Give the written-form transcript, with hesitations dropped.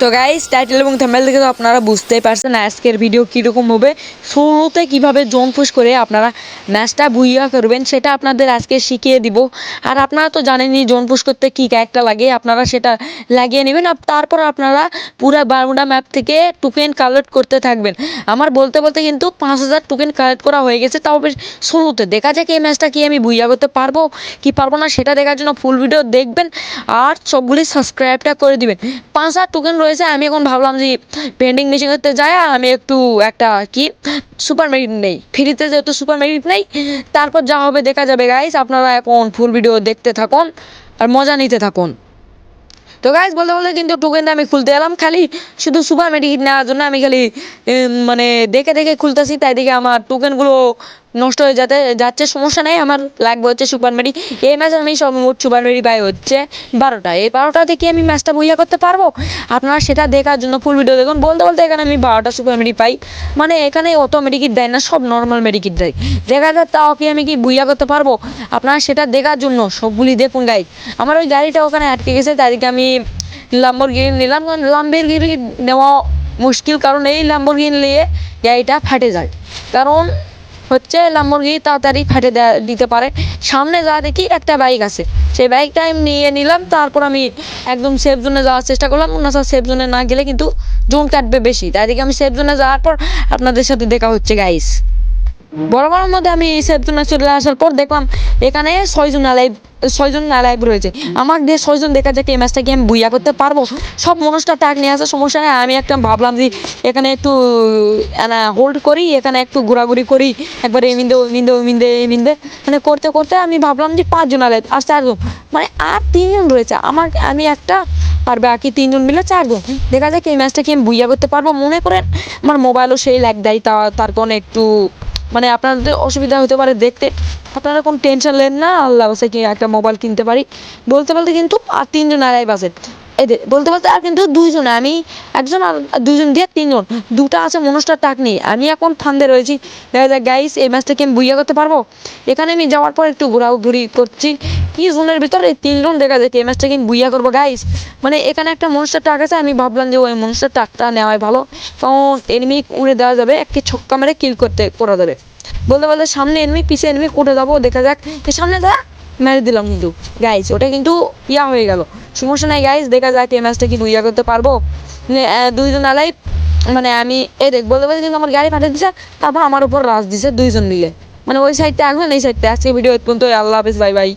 তো guys title এবং thumbnail দেখে তো আপনারা বুঝতেই পারছেন আজকের ভিডিও কীরকম হবে। শুরুতে কীভাবে জোন পুশ করে আপনারা ম্যাচটা বুইয়া করবেন সেটা আপনাদের আজকে শিখিয়ে দিব। আর আপনারা তো জানেনই জোন পুশ করতে কী ক্যারেক্টার লাগে, আপনারা সেটা লাগিয়ে নেবেন। তারপর আপনারা পুরো বারমুডা ম্যাপ থেকে টোকেন কালেক্ট করতে থাকবেন। আমার বলতে বলতে কিন্তু 5000 টোকেন কালেক্ট করা হয়ে গেছে। তাও বেশ শুরুতে দেখা যাক এই ম্যাচটা কি আমি বুইয়া করতে পারবো কি পারবো না, সেটা দেখার জন্য ফুল ভিডিও দেখবেন আর সবগুলি সাবস্ক্রাইবটা করে দিবেন। 5000 টোকেন রয়েছে। আমি এখন ভাবলাম যে পেন্ডিং মেশিন করতে যাই আমি একটু একটা কি সুপার মেরিট নেই, ফ্রিতে যেহেতু সুপার মেরিট নেই, তারপর যা হবে দেখা যাবে। গাইস আপনারা এখন ফুল ভিডিও দেখতে থাকুন আর মজা নিতে থাকুন। তো গাইস বলতে বলতে কিন্তু টোকেনটা আমি খুলতে এলাম খালি শুধু সুপার মেডিকেট নেওয়ার জন্য। আমি খালি মানে দেখে দেখে খুলতেছি, তাই দেখে আমার টোকেনগুলো নষ্ট হয়ে যাচ্ছে। সমস্যা নেই, আমার লাগবে হচ্ছে সুপার মেডি। এই ম্যাচ আমি সব মোট সুপার মেডি পাই হচ্ছে 12টা। এই 12টা থেকে আমি ম্যাচটা বইয়া করতে পারবো। আপনারা সেটা দেখার জন্য ফুল ভিডিও দেখুন। বলতে বলতে এখানে আমি 12টা সুপার মেডি পাই, মানে এখানে অত মেডিকেট দেয় না, সব নর্মাল মেডিকেট দেয়। দেখা যায় তাও কি আমি কি বুইয়া করতে পারবো, আপনারা সেটা দেখার জন্য সবগুলি দেখুন। গাইস আমার ওই গাড়িটা ওখানে আটকে গেছে, তাদেরকে আমি ল্যাম্বরগিনি নিলাম। কারণ ল্যাম্বরগিনি নেওয়া মুশকিল, কারণ এই ল্যাম্বরগিনি নিয়ে গাড়িটা ফাটে যায়। কারণ হচ্ছে ল্যাম্বরগিনি তাড়াতাড়ি ফাটে দিতে পারে। সামনে যা দেখি একটা বাইক আছে, সেই বাইকটা আমি নিয়ে নিলাম। তারপর আমি একদম সেফ জোনে যাওয়ার চেষ্টা করলাম। না স্যার, সেফ জোনে না গেলে কিন্তু জোন কাটবে বেশি, তাই দেখি আমি সেফ জোনে যাওয়ার পর আপনাদের সাথে দেখা হচ্ছে। গাইস বরাবরের মধ্যে আমি সেফ জোনে চলে আসার পর দেখলাম এখানে 6জন লাইভ রয়েছে। আমার দিয়ে 6জন দেখা যাক এই ম্যাচটা কি আমি বুইয়া করতে পারবো। সব মানুষটা টাক নিয়ে আসে, সমস্যা নেই। আমি একটা ভাবলাম যে এখানে একটু হোল্ড করি, এখানে একটু ঘোরাঘুরি করি, একবার এই মিন্দে মানে করতে করতে আমি ভাবলাম যে 5জন লাইভ আর 4জন, মানে আর 3জন রয়েছে। আমি একটা আর বাকি 3জন মিলে 4জন। দেখা যাক এই ম্যাচটা কি আমি বুইয়া করতে পারবো। মনে করেন আমার মোবাইলও সেই ল্যাগ দেয়, তার কারণে একটু মানে আপনাদের অসুবিধা হতে পারে দেখতে। আপনারা কোনো টেনশন নেন না, আল্লাহ বাসে কি একটা মোবাইল কিনতে পারি। বলতে বলতে কিন্তু আর 3জন আড়াই বাজে এদের বলতে বলতে আর কিন্তু 2জন, আমি একজন আর 2জন দিয়ে 3জন। দুটা আছে মনস্টার টাক নিয়ে, আমি এখন ফান্দে রয়েছি। দেখা যাক গাইস এই ম্যাচটা কি আমি বুইয়া করতে পারবো। এখানে আমি যাওয়ার পর একটু ঘোরাঘুরি করছি কি জোনের ভিতরে 3জন। দেখা যায় এই ম্যাচটা কি আমি বুইয়া করবো। গাইস মানে এখানে একটা মনস্টার টাক আছে, আমি ভাবলাম যে ওই মনস্টার টাকটা নেওয়াই ভালো, কারণ এনিমি উড়ে দেওয়া যাবে, একটি ছক্কা মেরে কিল করা যাবে। বলতে বলতে সামনে এনিমি পিছে এনিমি কোটে যাবো। দেখা যাক সামনে যা মেরে দিলাম, কিন্তু গাইস ওটা কিন্তু ইয়া হয়ে গেল। সমস্যা নাই গাইস, দেখা যাক এই ম্যাচটা কি ইয়া করতে পারবো। 2জন আলাই মানে আমি এই দেখ বলতে বলতে কিন্তু আমার গাড়ি পাঠিয়ে দিছে, তারপর আমার উপর রাজ দিছে 2জন মিলে। মানে ওই সাইডটা একজন এই সাইডটা। আজকে ভিডিও পর্যন্ত, আল্লাহ হাফেজ, বাই বাই।